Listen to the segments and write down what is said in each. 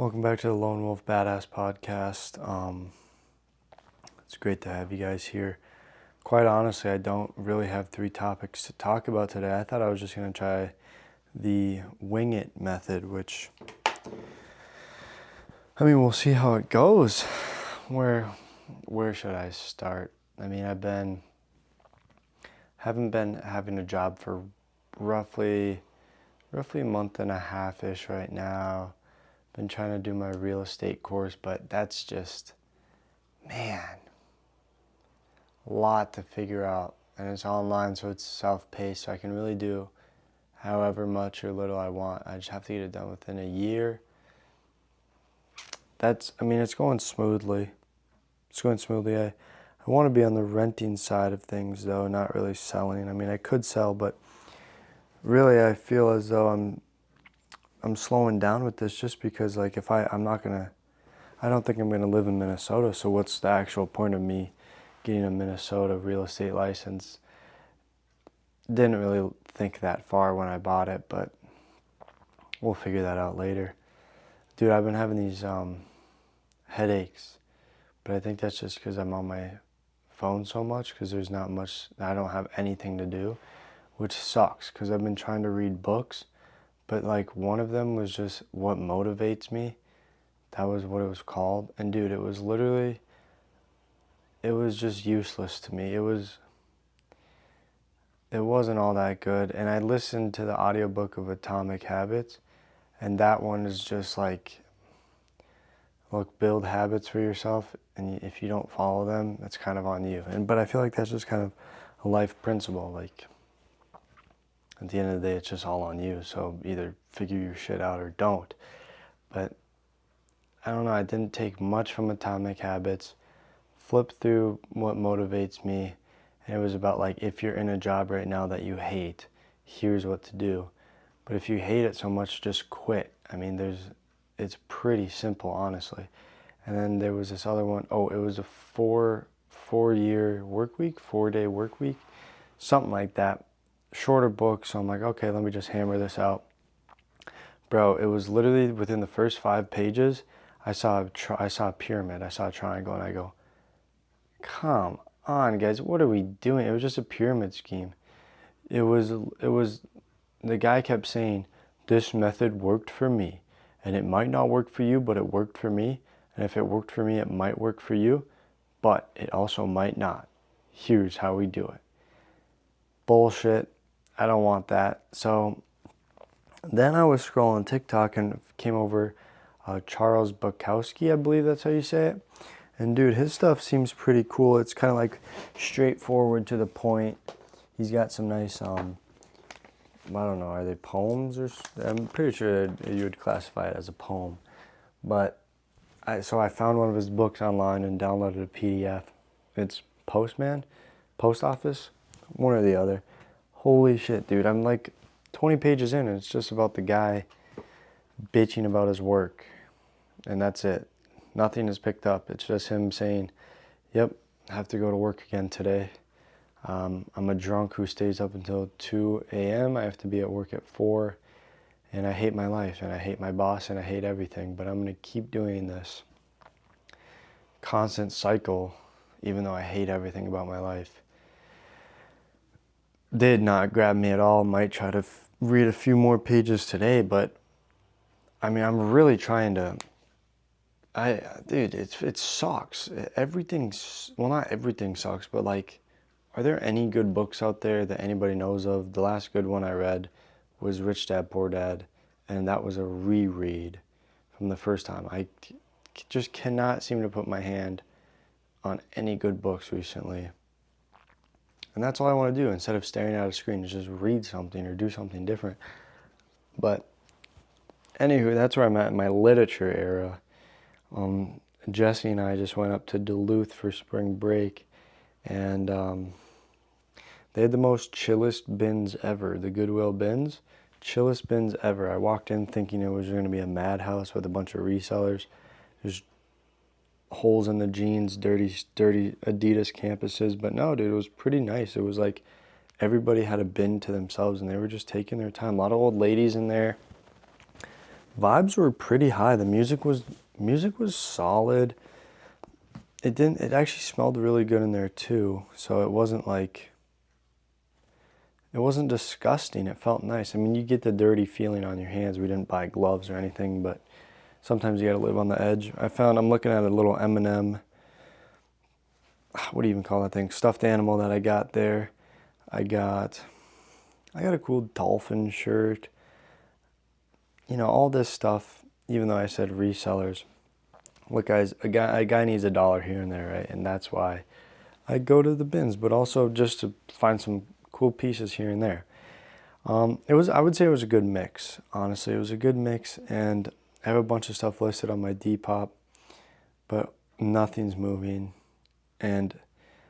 Welcome back to the Lone Wolf Badass Podcast. It's great to have you guys here. Quite honestly, I don't really have 3 topics to talk about today. I thought I was just going to try the wing it method, which, we'll see how it goes. Where should I start? Haven't been having a job for roughly a month and a half-ish right now. Been trying to do my real estate course, but that's just, man, a lot to figure out. And it's online, so it's self-paced, so I can really do however much or little I want. I just have to get it done within a year. It's going smoothly. I want to be on the renting side of things, though, not really selling. I could sell, but really I feel as though I'm slowing down with this just because, I don't think I'm going to live in Minnesota, so what's the actual point of me getting a Minnesota real estate license? Didn't really think that far when I bought it, but we'll figure that out later. Dude, I've been having these headaches, but I think that's just because I'm on my phone so much, because there's not much, I don't have anything to do, which sucks, because I've been trying to read books, but one of them was just What Motivates Me. That was what it was called. And dude, it was just useless to me. It wasn't all that good. And I listened to the audiobook of Atomic Habits, and that one is just look, build habits for yourself, and if you don't follow them, that's kind of on you. But I feel like that's just kind of a life principle. At the end of the day, it's just all on you. So either figure your shit out or don't. But I don't know, I didn't take much from Atomic Habits, flipped through What Motivates Me, and it was about if you're in a job right now that you hate, here's what to do. But if you hate it so much, just quit. It's pretty simple, honestly. And then there was this other one, it was a 4-day work week, something like that. Shorter book, so I'm like, okay, let me just hammer this out. Bro, it was literally within the first 5 pages, I saw a pyramid, I saw a triangle, and I go, come on, guys, what are we doing? It was just a pyramid scheme. It was, the guy kept saying, this method worked for me, and it might not work for you, but it worked for me, and if it worked for me, it might work for you, but it also might not. Here's how we do it. Bullshit. I don't want that. So then I was scrolling TikTok and came over Charles Bukowski, I believe that's how you say it. And dude, his stuff seems pretty cool. It's kind of straightforward to the point. He's got some nice, I don't know, are they poems? I'm pretty sure you would classify it as a poem. But so I found one of his books online and downloaded a PDF. It's Post Office, one or the other. Holy shit, dude. I'm 20 pages in and it's just about the guy bitching about his work. And that's it. Nothing is picked up. It's just him saying, yep, I have to go to work again today. I'm a drunk who stays up until 2 a.m. I have to be at work at 4. And I hate my life, and I hate my boss, and I hate everything. But I'm going to keep doing this constant cycle, even though I hate everything about my life. Did not grab me at all. Might try to read a few more pages today, but I'm really trying to. Dude, it sucks. Not everything sucks, but are there any good books out there that anybody knows of? The last good one I read was Rich Dad Poor Dad, and that was a reread from the first time. I just cannot seem to put my hand on any good books recently. And that's all I want to do, instead of staring at a screen, is just read something or do something different. But anywho, that's where I'm at in my literature era. Jesse and I just went up to Duluth for spring break, and they had the most chillest bins ever, the Goodwill bins. Chillest bins ever. I walked in thinking it was going to be a madhouse with a bunch of resellers. There's holes in the jeans, dirty Adidas campuses, but no, dude, it was pretty nice. It was everybody had a bin to themselves, and they were just taking their time. A lot of old ladies in there. Vibes were pretty high. The music was solid. It actually smelled really good in there too. So it wasn't disgusting. It felt nice. I mean, you get the dirty feeling on your hands. We didn't buy gloves or anything, but sometimes you got to live on the edge. I'm looking at a little M&M, what do you even call that thing? Stuffed animal that I got there. I got a cool dolphin shirt. You know, all this stuff, even though I said resellers. Look, guys, a guy needs $1 here and there, right? And that's why I go to the bins, but also just to find some cool pieces here and there. I would say it was a good mix. Honestly, it was a good mix, and I have a bunch of stuff listed on my Depop, but nothing's moving. And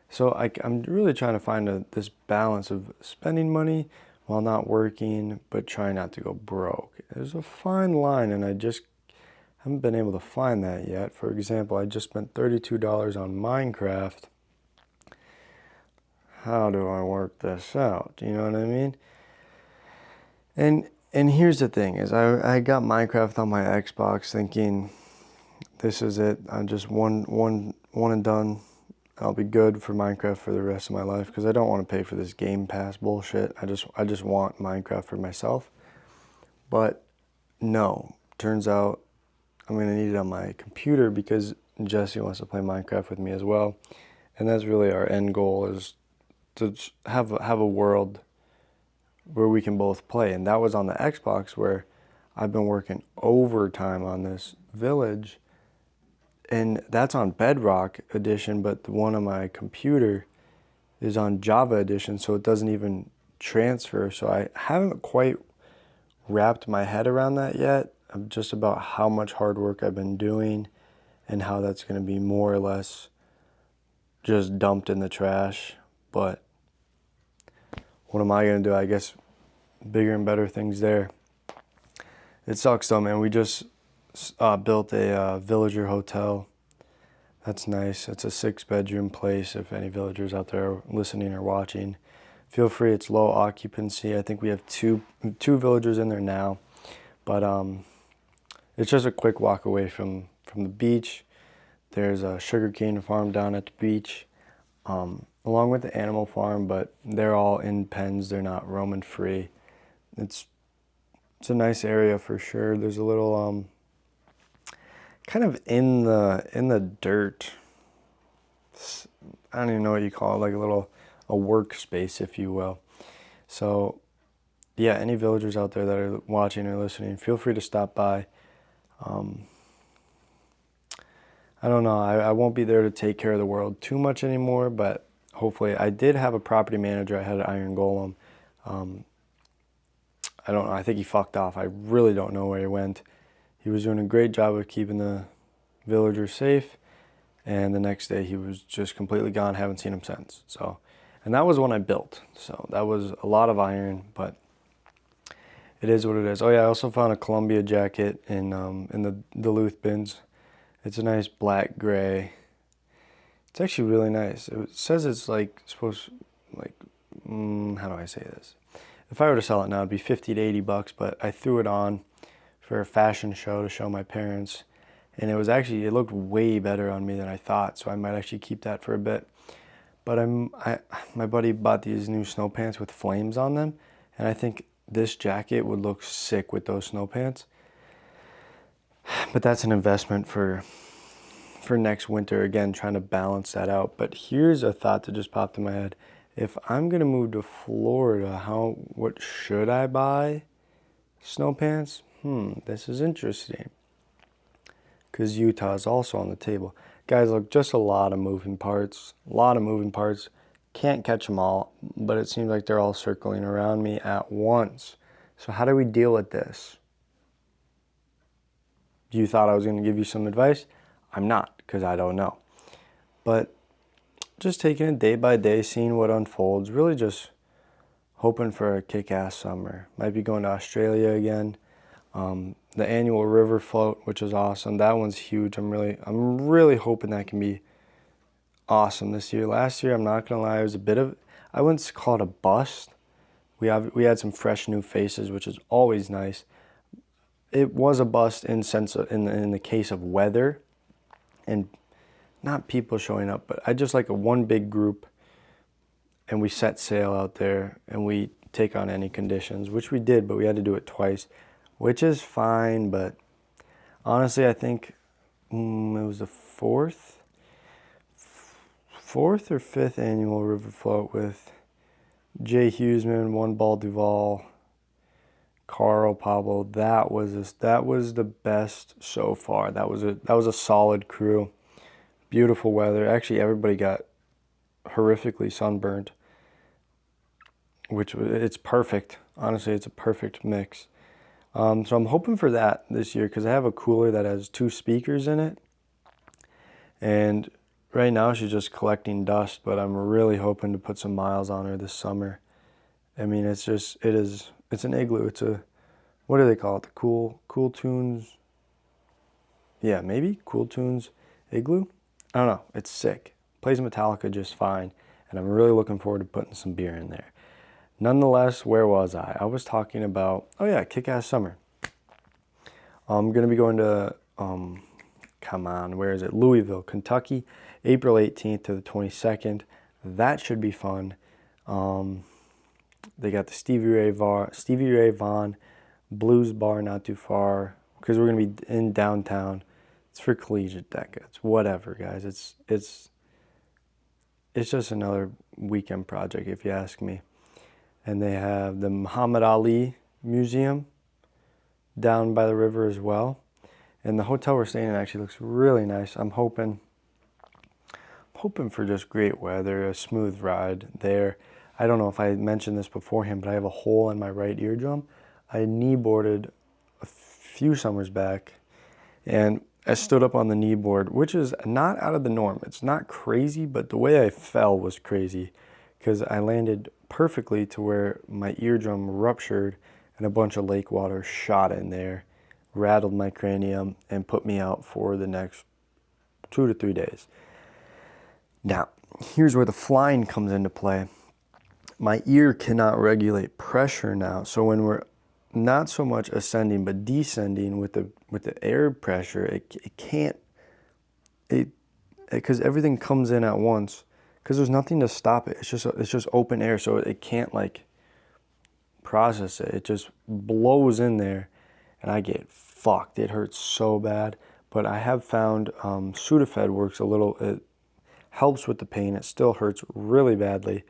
so I'm really trying to find this balance of spending money while not working, but trying not to go broke. There's a fine line, and I just haven't been able to find that yet. For example, I just spent $32 on Minecraft. How do I work this out? You know what I mean? And here's the thing is I got Minecraft on my Xbox thinking this is it. I'm just one and done. I'll be good for Minecraft for the rest of my life because I don't want to pay for this Game Pass bullshit. I just want Minecraft for myself. But no, turns out I'm gonna need it on my computer because Jesse wants to play Minecraft with me as well. And that's really our end goal is to have a world where we can both play. And that was on the Xbox where I've been working overtime on this village. And that's on Bedrock edition, but the one on my computer is on Java edition, so it doesn't even transfer. So I haven't quite wrapped my head around that yet, just about how much hard work I've been doing and how that's going to be more or less just dumped in the trash. But what am I going to do? I guess bigger and better things there. It sucks though, man. We just built a villager hotel. That's nice. It's a 6-bedroom place. If any villagers out there are listening or watching, feel free. It's low occupancy. I think we have two villagers in there now, but it's just a quick walk away from the beach. There's a sugarcane farm down at the beach, along with the animal farm, but they're all in pens. They're not roaming free. It's a nice area for sure. There's a little kind of in the dirt. I don't even know what you call it, like a workspace, if you will. So yeah, any villagers out there that are watching or listening, feel free to stop by. I don't know. I won't be there to take care of the world too much anymore, but hopefully I did have a property manager. I had an Iron Golem. I don't know. I think he fucked off. I really don't know where he went. He was doing a great job of keeping the villagers safe, and the next day he was just completely gone. Haven't seen him since. So, and that was when I built. So that was a lot of iron, but it is what it is. Oh yeah, I also found a Columbia jacket in the Duluth bins. It's a nice black gray. It's actually really nice. It says it's like supposed like how do I say this? If I were to sell it now, it'd be 50 to 80 bucks. But I threw it on for a fashion show to show my parents, and it looked way better on me than I thought. So I might actually keep that for a bit. But my buddy bought these new snow pants with flames on them, and I think this jacket would look sick with those snow pants. But that's an investment for next winter, again, trying to balance that out. But here's a thought that just popped in my head. If I'm gonna move to Florida, what should I buy? Snow pants? This is interesting. Because Utah is also on the table. Guys, look, just a lot of moving parts. Can't catch them all, but it seems like they're all circling around me at once. So how do we deal with this? You thought I was going to give you some advice? I'm not, because I don't know. But just taking it day by day, seeing what unfolds, really just hoping for a kick-ass summer. Might be going to Australia again. The annual river float, which is awesome. That one's huge. I'm really hoping that can be awesome this year. Last year, I'm not gonna lie, it was I wouldn't call it a bust. We had some fresh new faces, which is always nice. it was a bust in the case of weather and not people showing up, but I just like a one big group, and we set sail out there and we take on any conditions, which we did, but we had to do it twice, which is fine. But honestly, I think it was the fourth or fifth annual river float with Jay Hughesman, One Ball Duval, Carl Pablo. That was the best so far. That was a solid crew. Beautiful weather. Actually, everybody got horrifically sunburned, which it's perfect. Honestly, it's a perfect mix. So I'm hoping for that this year because I have a cooler that has 2 speakers in it, and right now she's just collecting dust. But I'm really hoping to put some miles on her this summer. I mean, it's an igloo. It's a, what do they call it? The Cool Tunes. Yeah, maybe Cool Tunes igloo. I don't know. It's sick. Plays Metallica just fine, and I'm really looking forward to putting some beer in there. Nonetheless, where was I? I was talking about, oh yeah, kick-ass summer. I'm going to be going to, where is it? Louisville, Kentucky, April 18th to the 22nd. That should be fun. They got the Stevie Ray Vaughan Blues Bar not too far, because we're going to be in downtown. It's for collegiate deck. It's whatever, guys. It's just another weekend project, if you ask me. And they have the Muhammad Ali Museum down by the river as well. And the hotel we're staying in actually looks really nice. I'm hoping for just great weather, a smooth ride there. I don't know if I mentioned this beforehand, but I have a hole in my right eardrum. I kneeboarded a few summers back, and I stood up on the kneeboard, which is not out of the norm. It's not crazy, but the way I fell was crazy because I landed perfectly to where my eardrum ruptured and a bunch of lake water shot in there, rattled my cranium, and put me out for the next 2 to 3 days. Now, here's where the flying comes into play. My ear cannot regulate pressure now, so when we're not so much ascending but descending with the air pressure, it can't, because everything comes in at once, because there's nothing to stop it. It's just open air, so it can't like process it. It just blows in there, and I get fucked. It hurts so bad. But I have found Sudafed works a little. It helps with the pain. It still hurts really badly,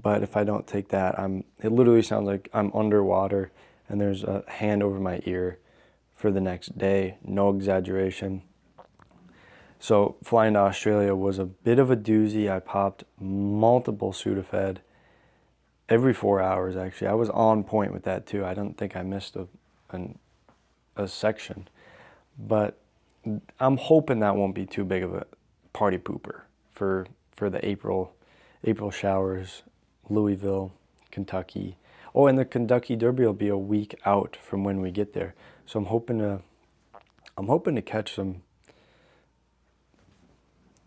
but if I don't take that, it literally sounds like I'm underwater and there's a hand over my ear for the next day. No exaggeration. So flying to Australia was a bit of a doozy. I popped multiple Sudafed every 4 hours, actually. I was on point with that too. I don't think I missed a section. But I'm hoping that won't be too big of a party pooper for the April showers, Louisville, Kentucky. Oh, and the Kentucky Derby will be a week out from when we get there. So I'm hoping to catch some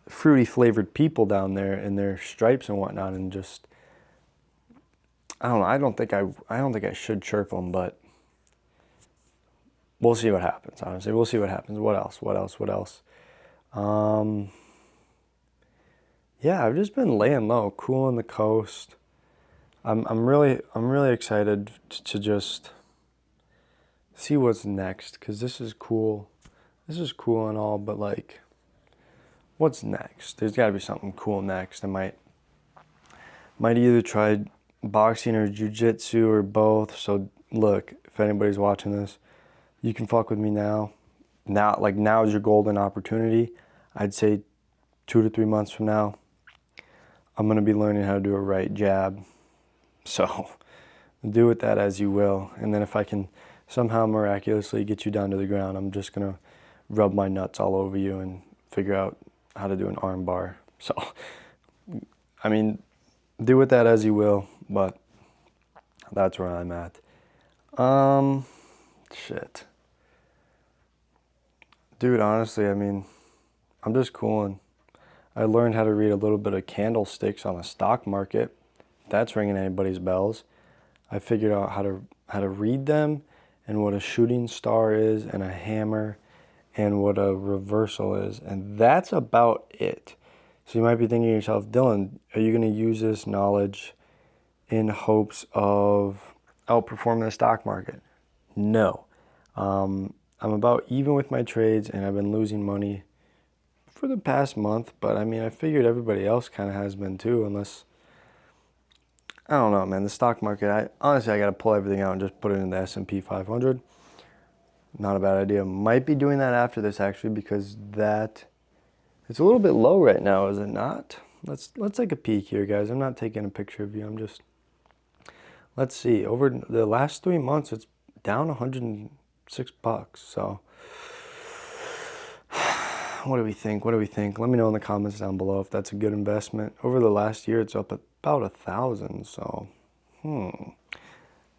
fruity flavored people down there in their stripes and whatnot, and just, I don't know. I don't think I should chirp them, but we'll see what happens. Honestly, we'll see what happens. What else? Yeah, I've just been laying low, cooling the coast. I'm really excited to just see what's next, because this is cool. This is cool and all, but like, what's next? There's got to be something cool next. I might either try boxing or jiu-jitsu or both. So look, if anybody's watching this, you can fuck with me now. Now is your golden opportunity. I'd say 2 to 3 months from now, I'm going to be learning how to do a right jab. So do with that as you will. And then if I can somehow miraculously get you down to the ground, I'm just going to rub my nuts all over you and figure out how to do an arm bar. So, I mean, do with that as you will, but that's where I'm at. Shit. Dude, honestly, I mean, I'm just cooling. I learned how to read a little bit of candlesticks on the stock market. If that's ringing anybody's bells. I figured out how to read them and what a shooting star is and a hammer and what a reversal is. And that's about it. So you might be thinking to yourself, Dylan, are you going to use this knowledge in hopes of outperforming the stock market? No. I'm about even with my trades, and I've been losing money for the past month, but I mean, I figured everybody else kind of has been too, unless, I don't know, man, the stock market, I got to pull everything out and just put it in the S&P 500. Not a bad idea. Might be doing that after this, actually, because it's a little bit low right now, is it not? Let's take a peek here, guys. I'm not taking a picture of you. Let's see. Over the last 3 months, it's down $106. So, what do we think? Let me know in the comments down below if that's a good investment. Over the last year, it's up about 1,000. So,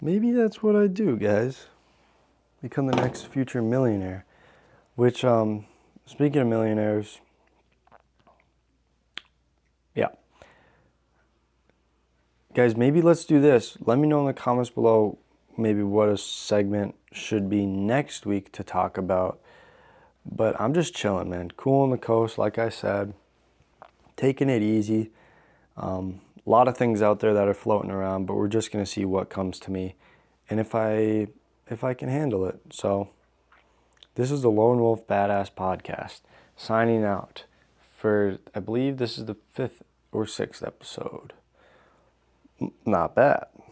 maybe that's what I do, guys. Become the next future millionaire. Which, speaking of millionaires, yeah. Guys, maybe let's do this. Let me know in the comments below maybe what a segment should be next week to talk about. But I'm just chilling, man. Coolin the Coast, like I said. Taking it easy. A lot of things out there that are floating around, but we're just going to see what comes to me and if I can handle it. So this is the Lone Wolf Badass Podcast, signing out for, I believe this is the 5th or 6th episode. Not bad.